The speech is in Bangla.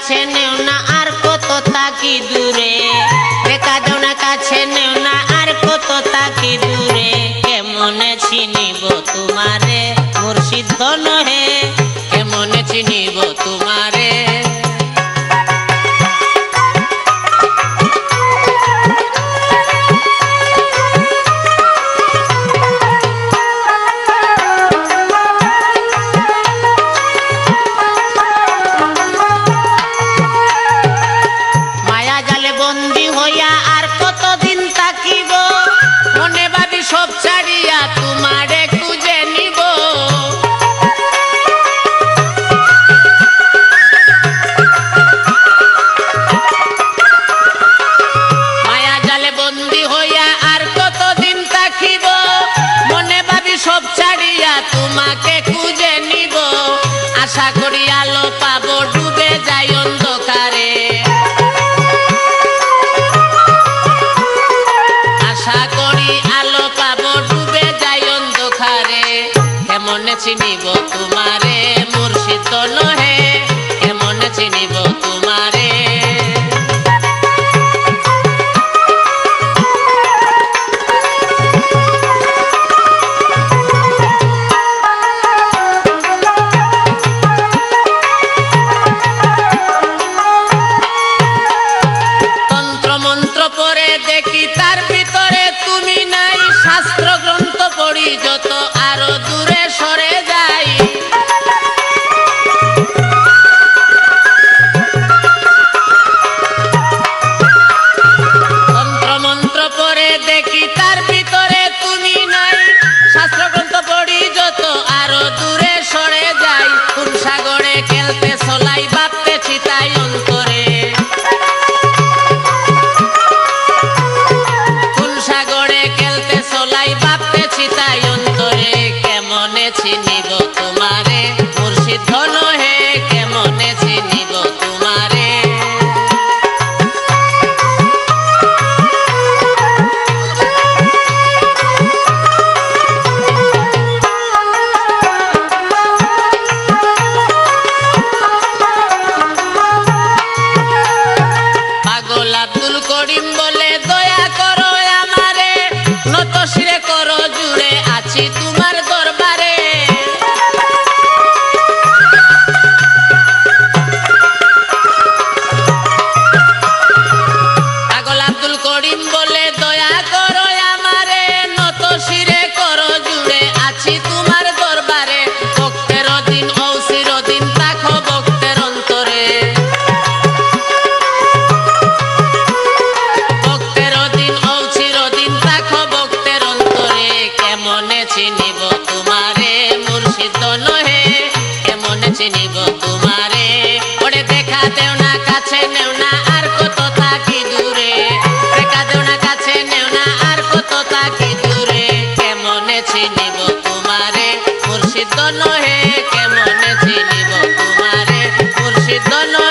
কাছে নেও না আর কত তাকি দূরে, দেখা দাও না কাছে নেও না আর কত তাকি দূরে। কেমনে চিনিব তোমারে মুর্শিদ ধন হে, কেমনে চিনিব তোমারে। বন্দি হইয়া আর কতদিন থাকিব, মনে ভাবি সব ছাড়িয়া তোমারে খুঁজে নিব। মায়া জালে বন্দি হইয়া আর কতদিন থাকিব, মনে ভাবি সব ছাড়িয়া তোমাকে খুঁজে নিব। আশা করি আলো পাবো ডুবে যাই অন্ধকারে, আশা করি আলো পাবো ডুবে যাই অন্ধকারে। কেমনে চিনিব তোমারে মুর্শিদ নহে, কেমনে চিনিব তোমারে। তন্ত্র মন্ত্র পড়ে দেখি তার ভিতরে তুমি নাই, শাস্ত্র গ্রন্থ পড়ি যত আরো দূরে সরে যাই। তন্ত্র মন্ত্র পড়ে দেখি তার ভিতরে তুমি নাই, শাস্ত্র গ্রন্থ পড়ি যত আরো দূরে সরে যাই। কোন সাগরে খেলতে চলাই ভাবতেছি তাই অন্তরে, ভাবতেছি তাই অন্তরে। কেমনে চিনিব তোমারে মুর্শিদ ধন হে, কেমনে চিনিব তোমারে। পাগল আব্দুল করিম বলে দয়া করো আমারে, নত শিরে করো জুড়ে আছি তোমার দরবারে। পাগল আব্দুল করিম বলে দয়া করো আমারে, নত শিরে করো জুড়ে আছি তোমার দরবারে। ভক্তের দিন ঔসির দিন তাকো ভক্তের অন্তরে, ভক্তের দিন ঔসির দিন তাকো ভক্তের অন্তরে। কেমনে চিনিব তোমারে মুর্শিদ নহে, কেমনে চিনিব তোমারে। ওরে দেখা দেও না কাছে নেও না আর কত থাকি দূরে, দেখা দেও না কাছে নেও না আর কত থাকি দূরে। কেমনে চিনিব তোমারে মুর্শিদ নহে, কেমনে চিনিব তোমারে মুর্শিদ নহে।